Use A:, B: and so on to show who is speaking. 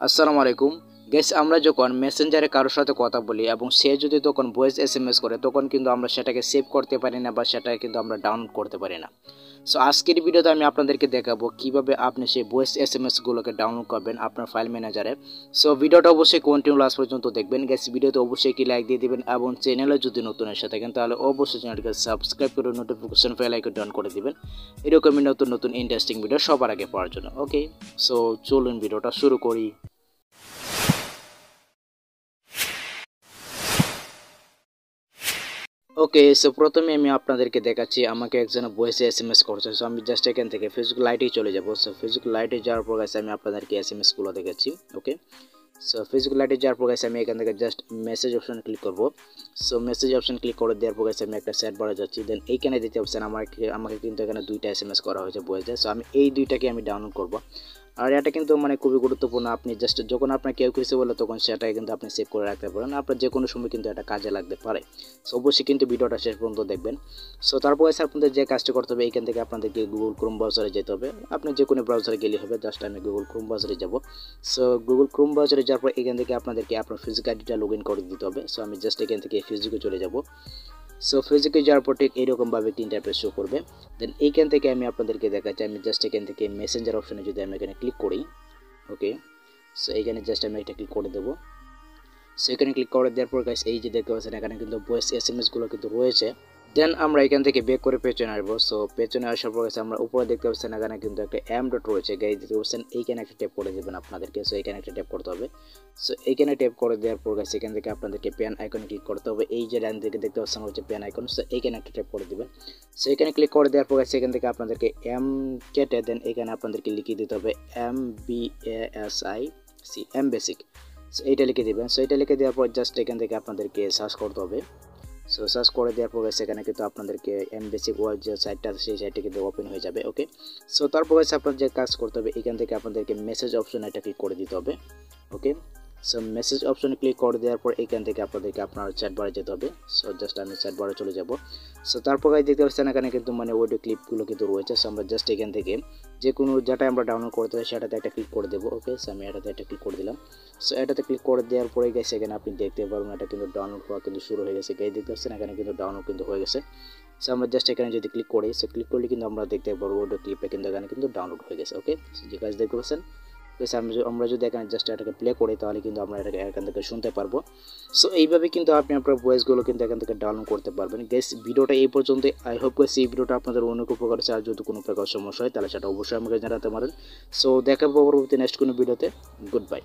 A: আসসালামু আলাইকুম গাইস, আমরা যখন মেসেঞ্জারে কারোর সাথে কথা বলি এবং সে যদি তখন ভয়েস এসএমএস করে তখন কিন্তু আমরা সেটাকে সেভ করতে পারি না বা সেটা কিন্তু আমরা ডাউনলোড করতে পারি না। সো আজকের ভিডিওতে আমি আপনাদেরকে দেখাবো কিভাবে আপনি সেই ভয়েস এসএমএস গুলোকে ডাউনলোড করবেন আপনার ফাইল ম্যানেজারে। সো ভিডিওটা অবশ্যই কন্টিনিউ লাস্ট পর্যন্ত দেখবেন গাইস। ভিডিওতে অবশ্যই একটি লাইক দিয়ে দিবেন এবং চ্যানেলে যদি নতুন এসে থাকেন তাহলে অবশ্যই চ্যানেলটিকে সাবস্ক্রাইব করে নোটিফিকেশন বেল আইকনটি অন করে দিবেন এরকমই নতুন নতুন ইন্টারেস্টিং ভিডিও সবার আগে পাওয়ার জন্য। ওকে, সো চলুন ভিডিওটা শুরু করি। ওকে, সো প্রথমে আমি আপনাদেরকে দেখাচ্ছি আমাকে একজন ভয়েসে এসএমএস করছে। সো আমি জাস্ট এখান থেকে ফেসবুক লাইটেই চলে যাব। সো ফেসবুক লাইটে যাওয়ার পর গাইস আমি আপনাদেরকে এসএমএসগুলো দেখাচ্ছি। ওকে, সো ফেসবুক লাইটে যাওয়ার পর গাইস আমি এখান থেকে জাস্ট মেসেজ অপশনে ক্লিক করব। সো মেসেজ অপশন ক্লিক করে দেওয়ার পর গাইস আমি একটা সেট বারে যাচ্ছি। দেন এইখানে দিতে অপশন আমাকে কিন্তু এখানে দুইটা এসএমএস করা হয়েছে ভয়েসে। সো আমি এই দুইটাকে আমি ডাউনলোড করব। আর এটা কিন্তু খুবই গুরুত্বপূর্ণ। আপনি জাস্ট যখন আপনার কেউ কিছু বলে তখন সেটাই কিন্তু আপনি সেভ করে রাখতে পারেন। আপনার যে কোনো সময় কিন্তু এটা কাজে লাগতে পারে। সো অবশ্যই কিন্তু ভিডিওটা শেষ পর্যন্ত দেখবেন। সো তারপরে আপনাদের যে কাজটা করতে হবে এইখান থেকে আপনাদেরকে গুগল ক্রোম ব্রাউজারে যেতে হবে। আপনি যে কোনো ব্রাউজারে গেলে হবে। জাস্ট আমি গুগল ক্রোম ব্রাউজারে যাব। সো গুগল ক্রোম ব্রাউজারে যাওয়ার পর এখান থেকে আপনাদেরকে আপনার ফেসবুক আইডিটা লগ ইন করে দিতে হবে। সো আমি জাস্ট এখান থেকে ফেসবুকে চলে যাব। সো ফেসবুকে যাওয়ার পর ঠিক এইরকমভাবে একটি ইন্টারফেস শো করবে। দেন এইখান থেকে আমি আপনাদেরকে দেখাচ্ছি। আমি জাস্ট এখান থেকে মেসেঞ্জার অপশনে যদি আমি এখানে ক্লিক করি। ওকে, সো এখানে জাস্ট আমি এটা ক্লিক করে দেবো। সো এখানে ক্লিক করে দেওয়ার পর গাইস এই যে দেখতে পাচ্ছেন এখানে কিন্তু ভয়েস এসএমএসগুলো কিন্তু রয়েছে। দেন আমরা এখান থেকে ব্যাক করে পেছনে আসবো। সো পেছনে আসার পর আমরা উপরে দেখতে পাচ্ছেন এখানে কিন্তু একটা এম ডট রয়েছে। গাইস দেখতে পাচ্ছেন এইখানে একটা ট্যাপ করে দেবেন আপনাদেরকে। সো এখানে একটা ট্যাপ করতে হবে। সো এইখানে ট্যাপ করে দেওয়ার পর গাইস এখান থেকে আপনাদেরকে পেন আইকনে ক্লিক করতে হবে। এই যে ডান দিকে দেখতে পাচ্ছেন হচ্ছে পেন আইকন। সো এইখানে একটা ট্যাপ করে দিবেন। সো এখানে ক্লিক করে দেওয়ার পর গাইস এখান থেকে আপনাদেরকে এম কেটে দেন এখানে আপনাদেরকে লিখে দিতে হবে MBASIC এম বেসিক। সো এইটা লিখে দিবেন। সো এটা লিখে দেওয়ার পর জাস্ট এখান থেকে আপনাদেরকে সার্চ করতে হবে। সো সার্চ করে দেওয়ার পর সেখানে কিন্তু আপনাদেরকে এম বেসিক ওয়ার্ড যে সাইটটা সেই সাইটটা কিন্তু ওপেন হয়ে যাবে। ওকে, সো তারপর আপনার যে কাজ করতে হবে এখান থেকে আপনাদেরকে মেসেজ অপশন এটা ক্লিক করে দিতে হবে। ওকে, সো মেসেজ অপশনে ক্লিক করে দেওয়ার পর এখান থেকে আপনাদেরকে আপনার চ্যাট বারে যেতে হবে। সো জাস্ট আমি চ্যাট বারে চলে যাব। সো তারপর দেখতে পাচ্ছেন এখানে কিন্তু অডিও ক্লিপগুলো কিন্তু রয়েছে। সো আমরা জাস্ট এখান থেকে যে কোনো যেটা আমরা ডাউনলোড করতে হয় সেটাতে একটা ক্লিক করে দেবো। ওকে, সো আমি এটাতে একটা ক্লিক করে দিলাম। সো এটাতে ক্লিক করে দেওয়ার পরে গেছে এখানে আপনি দেখতে পারবেন এটা কিন্তু ডাউনলোড হওয়া কিন্তু শুরু হয়ে গেছে। গাইস দেখতে পাচ্ছেন এখানে কিন্তু ডাউনলোড কিন্তু হয়ে গেছে। সো আমরা জাস্ট এখানে যদি ক্লিক করি, সো ক্লিক করলে কিন্তু আমরা দেখতে পারবো অডিও ক্লিপটা কিন্তু এখানে কিন্তু ডাউনলোড হয়ে গেছে। ওকে, যে গাইস দেখতে পাচ্ছেন আমরা যদি এখানে জাস্ট এটাকে প্লে করি তাহলে কিন্তু আমরা এটাকে এখান থেকে শুনতে পারবো। সো এইভাবে কিন্তু আপনি আপনার ভয়েসগুলো কিন্তু এখান থেকে ডাউনলোড করতে পারবেন। গাইস ভিডিওটা এই পর্যন্ত। আই হোপ গাইস এই ভিডিওটা আপনাদের অনেক উপকার হচ্ছে। আর যদি কোনো প্রকার সমস্যা হয় তাহলে সেটা অবশ্যই আমাকে জানাতে পারেন। সো দেখা পরবর্তী নেক্সট কোনো ভিডিওতে। Good bye.